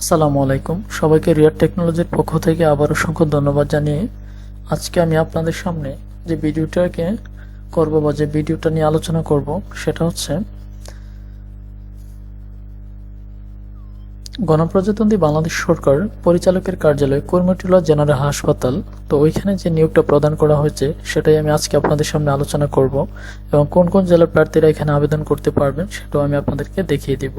আসসালামু আলাইকুম, সবাইকে রিয়ার টেকনোলজির পক্ষ থেকে আবার অসংখ্য ধন্যবাদ জানিয়ে আজকে আমি আপনাদের সামনে যে ভিডিওটাকে করব বা যে ভিডিওটা নিয়ে আলোচনা করব সেটা হচ্ছে গণপ্রজাতন্ত্রী বাংলাদেশ সরকার পরিচালকের কার্যালয় কুর্মিটোলা জেনারেল হাসপাতাল। তো ওইখানে যে নিয়োগটা প্রদান করা হয়েছে সেটাই আমি আজকে আপনাদের সামনে আলোচনা করব এবং কোন কোন জেলার প্রার্থীরা এখানে আবেদন করতে পারবেন সেটাও আমি আপনাদেরকে দেখিয়ে দিব।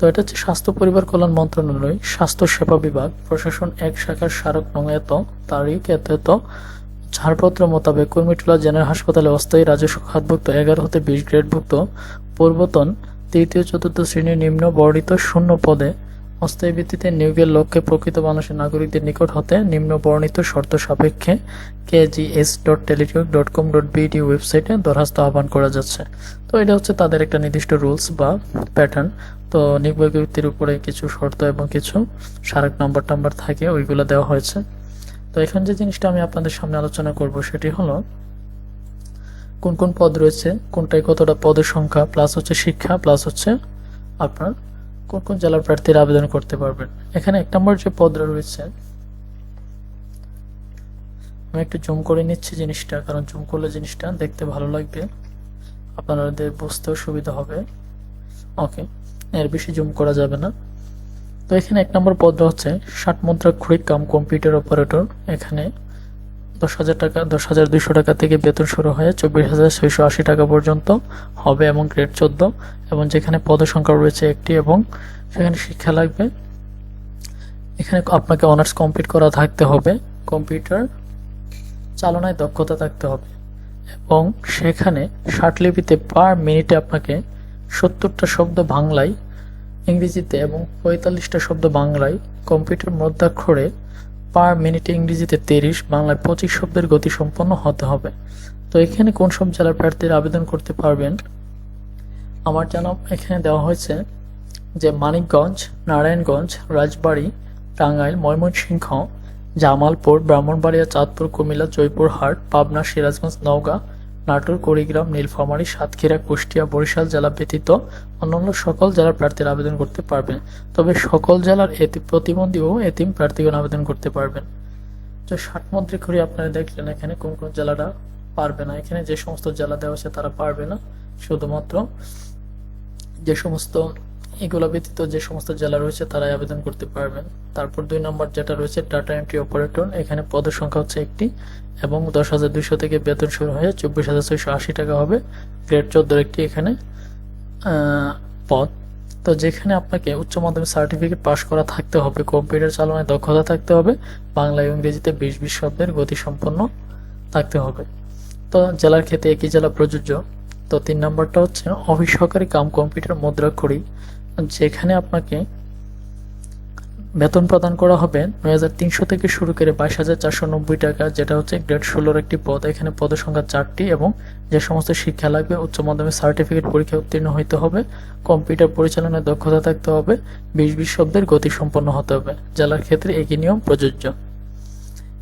তো এটা হচ্ছে স্বাস্থ্য পরিবার কল্যাণ মন্ত্রণালয়, স্বাস্থ্য সেবা বিভাগ, প্রশাসন ১ শাখার স্মারক নং এত, তারিখ এত এত, ছাড়পত্র মোতাবেক কুর্মিটোলা জেনারেল হাসপাতালে অস্থায়ী রাজস্ব খাতভুক্ত ১১ হতে ২০ গ্রেডভুক্ত পূর্বতন তৃতীয় চতুর্থ শ্রেণীর নিম্ন বর্ণিত শূন্য পদে অস্থায়ী ভিত্তিতে নিয়োগের লক্ষ্যে প্রকৃত বাংলাদেশের নাগরিকদের নিকট হতে নিম্ন বর্ণিত শর্ত সাপেক্ষে kgs.teletalk.com.bd ওয়েবসাইটে দরখাস্ত আহ্বান করা যাচ্ছে। তো এটা হচ্ছে তাদের একটা নির্দিষ্ট রুলস বা প্যাটার্ন। তো নিয়োগ বিজ্ঞপ্তির উপরে কিছু শর্ত এবং কিছু স্মারক নাম্বার থাকে, ওইগুলো দেওয়া হয়েছে। তো এখন যে জিনিসটা আমি আপনাদের সামনে আলোচনা করব সেটি হলো কোন কোন পদ রয়েছে, কোনটায় কতটা পদের সংখ্যা, প্লাস হচ্ছে শিক্ষা, প্লাস হচ্ছে আপনার কোন কোন জেলার প্রার্থীরা আবেদন করতে পারবেন। এখানে ১ নম্বর যে পদটা রয়েছে, আমি একটু জুম করে নিচ্ছি জিনিসটা, কারণ জুম করলে জিনিসটা দেখতে ভালো লাগবে, আপনাদের বুঝতেও সুবিধা হবে। ওকে, এর বেশি জুম করা যাবে না। তো এখানে ১ নম্বর পদটা হচ্ছে ৬০ মুদ্রাক্ষরিক কাম কম্পিউটার অপারেটর। এখানে ১০,০০০ টাকা ১০,২০০ টাকা থেকে বেতন শুরু হয়ে ২৪,৬৮০ টাকা পর্যন্ত হবে এবং গ্রেড ১৪, এবং যেখানে পদের সংখ্যা রয়েছে একটি এবং সেখানে শিক্ষা লাগবে। এখানে আপনাকে অনার্স কমপ্লিট করা থাকতে হবে, কম্পিউটার চালনায় দক্ষতা থাকতে হবে এবং সেখানে ৬০ লিপিতে পার মিনিটে আপনাকে ৭০টা শব্দ বাংলায়, ইংরেজিতে এবং ৪৫টা শব্দ বাংলায়, কম্পিউটার মধ্যাক্ষরে পার মিনিটে ইংরেজিতে ৩০, বাংলায় ২৫ শব্দের গতি সম্পন্ন হতে হবে। তো এখানে কোন সব জেলার প্রার্থীরা আবেদন করতে পারবেন আমার জানা এখানে দেওয়া হয়েছে যে মানিকগঞ্জ, নারায়ণগঞ্জ, রাজবাড়ী, টাঙ্গাইল, ময়মনসিংহ, জামালপুর, ব্রাহ্মণবাড়িয়া, চাঁদপুর, কুমিল্লা, জয়পুরহাট, পাবনা, সিরাজগঞ্জ, নওগাঁ, নাটোর, কুড়িগ্রাম, নীলফামারী, সাতক্ষীরা, কুষ্টিয়া, বরিশাল জেলা ব্যতীত অন্যান্য সকল জেলার প্রার্থীরা আবেদন করতে পারবেন। তবে সকল জেলার প্রতিবন্ধী ও এতিম প্রার্থীগণ আবেদন করতে পারবেন। তো ৬০ মুদ্রাক্ষরী আপনারা দেখলেন এখানে কোন কোন জেলারা পারবে না। এখানে যে সমস্ত জেলা দেওয়া আছে তারা পারবে না, শুধুমাত্র যে সমস্ত এগুলো ব্যতীত যে সমস্ত জেলা রয়েছে তারাই আবেদন করতে পারবেন। তারপর ২ নম্বর যেটা রয়েছে ডাটা এন্ট্রি অপারেটর, এখানে পদের সংখ্যা হচ্ছে একটি এবং ১০,২০০ থেকে বেতন শুরু হয়ে ২৪,৬৮০ টাকা হবে, গ্রেড ১৪ একটি এখানে পদ। তো যেখানে আপনাকে উচ্চ মাধ্যমিক সার্টিফিকেট পাশ করা থাকতে হবে, কম্পিউটার চালনায় দক্ষতা থাকতে হবে, বাংলা এবং ইংরেজিতে ২০ শব্দের গতিসম্পন্ন থাকতে হবে। তো জেলার ক্ষেত্রে একই জেলা প্রযোজ্য। তো ৩ নম্বরটা হচ্ছে অফিস সহকারী কাম কম্পিউটার মুদ্রাক্ষরী, যেখানে আপনাকে বেতন প্রদান করা হবে ৯,৩০০ থেকে শুরু করে ২২,৪৯০ টাকা, যেটা হচ্ছে গ্রেড ১৬ একটি পদ। এখানে পদের সংখ্যা ৪টি এবং যে সমস্ত শিক্ষা লাগবে উচ্চ মাধ্যমিক সার্টিফিকেট পরীক্ষা উত্তীর্ণ হইতে হবে, কম্পিউটার পরিচালনায় দক্ষতা থাকতে হবে, ২০ শব্দের গতি সম্পন্ন হতে হবে। জেলার ক্ষেত্রে একই নিয়ম প্রযোজ্য।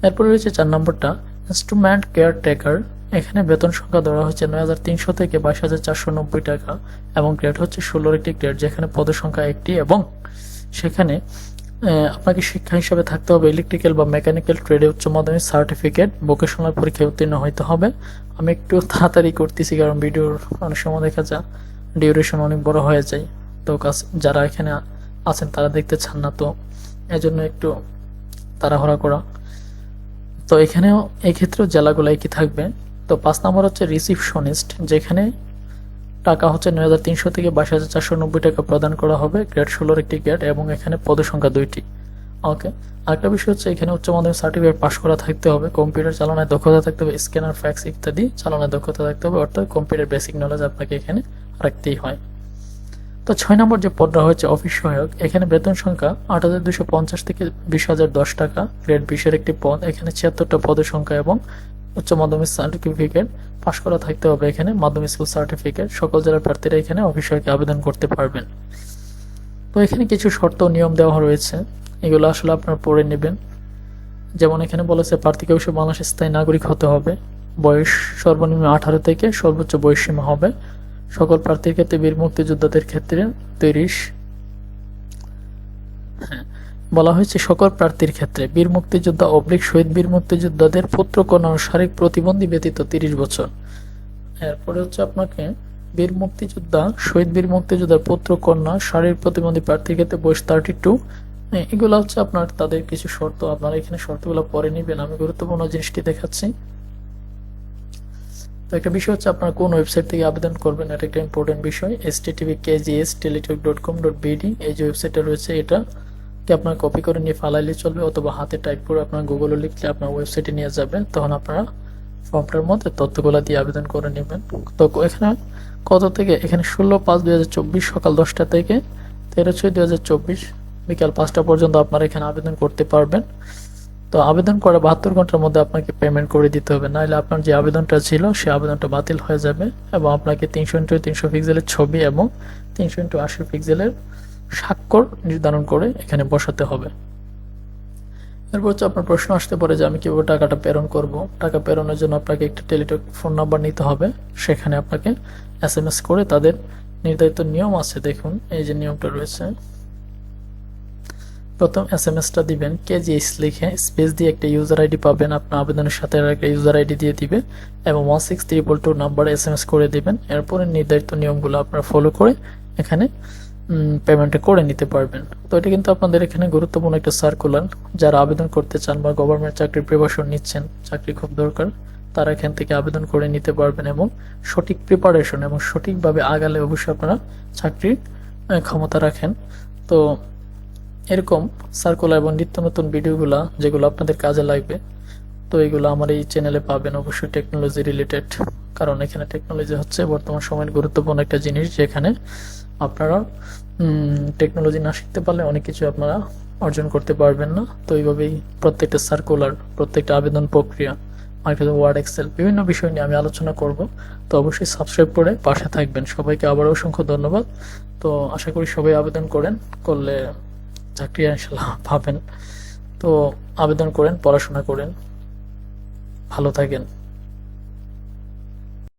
এরপরে রয়েছে ৪ নম্বরটা ইনস্ট্রুমেন্ট কেয়ার টেকার। এখানে বেতন সংখ্যা ধরা হচ্ছে ৯,৩০০ থেকে ২২,৪৯০ টাকা এবং গ্রেড হচ্ছে ১৬ একটি গ্রেড, যেখানে পদের সংখ্যা একটি এবং সেখানে আপনাকে শিক্ষা হিসাবে থাকতে হবে ইলেকট্রিক্যাল বা মেকানিক্যাল ট্রেডে উচ্চ মাধ্যমিক সার্টিফিকেট, ভোকেশনাল পরীক্ষায় উত্তীর্ণ হইতে হবে। আমি একটু তাড়াতাড়ি করতেছি কারণ ভিডিওর অনেক সময় দেখা যায় ডিউরেশন অনেক বড় হয়ে যায়, তো যারা এখানে আছেন তারা দেখতে চান না, তো এজন্য একটু তাড়াহুড়া করা। তো এখানেও এই ক্ষেত্রেও জেলাগুলো একই থাকবে। তো ৫ নম্বর হচ্ছে রিসিপশনিস্ট, যেখানে টাকা হচ্ছে ৯,৩০০ থেকে ২২,৪৯০ টাকা প্রদান করা হবে, গ্রেড ১৬ একটি গ্রেড এবং এখানে পদের সংখ্যা ২টি। ওকে, আরেকটা বিষয় হচ্ছে এখানে উচ্চ মাধ্যমিক সার্টিফিকেট পাশ করা থাকতে হবে, কম্পিউটার চালনায় দক্ষতা থাকতে হবে, স্ক্যানার, ফ্যাক্স ইত্যাদি চালনায় দক্ষতা থাকতে হবে, অর্থাৎ কম্পিউটার বেসিক নলেজ আপনাকে এখানে রাখতেই হয়। তো ৬ নম্বর যে পদটা হচ্ছে অফিস সহায়ক, এখানে বেতন সংখ্যা ৮,২৫০ থেকে ২০,০১০ টাকা, গ্রেড ২০ একটি পদ। এখানে ৭৬টা পদের সংখ্যা এবং উচ্চ মাধ্যমিক সার্টিফিকেট পাশ করা থাকতে হবে, এখানে মাধ্যমিক স্কুল সার্টিফিকেট। সকল জেলার প্রার্থীরা এখানে অফিস সহায়কে আবেদন করতে পারবেন। তো এখানে কিছু শর্ত ও নিয়ম দেওয়া রয়েছে, এগুলো আসলে আপনারা পড়ে নেবেন। যেমন এখানে বলেছে প্রার্থীকে অবশ্যই বাংলাদেশের স্থায়ী নাগরিক হতে হবে, বয়স সর্বনিম্ন ১৮ থেকে সর্বোচ্চ বয়সসীমা হবে। সকল প্রার্থীর ক্ষেত্রে বীর মুক্তিযোদ্ধাদের ক্ষেত্রে ৩০ হ্যাঁ, বলা হয়েছে সকল প্রার্থীর ক্ষেত্রে বীর মুক্তিযোদ্ধা শহীদ বীর মুক্তিযোদ্ধাদের পুত্র কন্যা ও শারীরিক প্রতিবন্ধী ব্যতীত 30 বছর। এরপরে হচ্ছে আপনাকে শহীদ বীর মুক্তিযোদ্ধার পুত্র কন্যা শারীরিক প্রতিবন্ধী প্রার্থীর ক্ষেত্রে বয়স 32। এগুলো হচ্ছে আপনার তাদের কিছু শর্ত, আপনারা এখানে শর্তগুলো পরে নিবেন। আমি গুরুত্বপূর্ণ জিনিসটি দেখাচ্ছি। তো একটা বিষয় হচ্ছে আপনারা কোন ওয়েবসাইট থেকে আবেদন করবেন, এটা একটা ইম্পর্টেন্ট বিষয়। http://kgs.teletalk.bd এই যে ওয়েবসাইটটা রয়েছে, এটা আপনারা কপি করে নিয়ে ফালাইলে চলবে, অথবা হাতে টাইপ করে আপনার গুগলে লিখলে আপনার ওয়েবসাইটে নিয়ে যাবে। তখন আপনারা ফর্মটার মধ্যে তথ্যগুলো দিয়ে আবেদন করে নেবেন। তো এখানে কত থেকে, এখানে 16/5/2024 সকাল 10টা থেকে 13/6/2024 বিকাল 5টা পর্যন্ত আপনারা এখানে আবেদন করতে পারবেন। তো আবেদন করা 72 ঘন্টার মধ্যে আপনাকে পেমেন্ট করে দিতে হবে, নাহলে আপনার যে আবেদনটা ছিল সেই আবেদনটা বাতিল হয়ে যাবে, এবং আপনাকে 300x300 পিক্সেলের ছবি এবং 300x80 পিক্সেলের স্বাক্ষর নির্ধারণ করে এখানে বসাতে হবে। এরপর হচ্ছে আপনার প্রশ্ন আসতে পারে যে আমি কিভাবে টাকাটা প্রেরণ করব। টাকা প্রেরণের জন্য আপনাকে একটা টেলিটক ফোন নাম্বার নিতে হবে, সেখানে আপনাকে SMS করে তাদের নির্ধারিত নিয়ম আছে, দেখুন এই যে নিয়মটা রয়েছে। প্রথম SMS-টা দিবেন KGS লিখে স্পেস দিয়ে একটা ইউজার আইডি পাবেন, আপনার আবেদনের সাথে একটা ইউজার আইডি দিয়ে দিবে এবং 16322 নাম্বারে SMS করে দিবেন। এরপরে নির্ধারিত নিয়মগুলো আপনারা ফলো করে এখানে পেমেন্টটা করে নিতে পারবেন। তো এটা কিন্তু আপনাদের এখানে গুরুত্বপূর্ণ একটা সার্কুলার, যারা আবেদন করতে চান বা গভর্নমেন্ট চাকরির প্রিপারেশন নিচ্ছেন, চাকরি খুব দরকার, তারা এখান থেকে আবেদন করে নিতে পারবেন, এবং সঠিক প্রিপারেশন এবং সঠিকভাবে আগালে অবশ্যই আপনারা চাকরির ক্ষমতা রাখেন। তো এরকম সার্কুলার এবং নিত্য নতুন ভিডিওগুলা যেগুলো আপনাদের কাজে লাগবে, তো এগুলো আমার এই চ্যানেলে পাবেন, অবশ্যই টেকনোলজি রিলেটেড, কারণ এখানে টেকনোলজি হচ্ছে বর্তমান সময়ের গুরুত্বপূর্ণ একটা জিনিস, যেখানে আপনারা টেকনোলজি না শিখতে পারলে অনেক কিছু আপনারা অর্জন করতে পারবেন না। তো এইভাবেই প্রত্যেকটা সার্কুলার, প্রত্যেকটা আবেদন প্রক্রিয়া, মাইক্রোসফট ওয়ার্ড, এক্সেল, বিভিন্ন বিষয় নিয়ে আমি আলোচনা করব। তো অবশ্যই সাবস্ক্রাইব করে পাশে থাকবেন। সবাইকে আবারও অসংখ্য ধন্যবাদ। তো আশা করি সবাই আবেদন করলে চাকরি ইনশাআল্লাহ পাবেন। তো আবেদন করেন, পড়াশোনা করেন, ভালো থাকেন।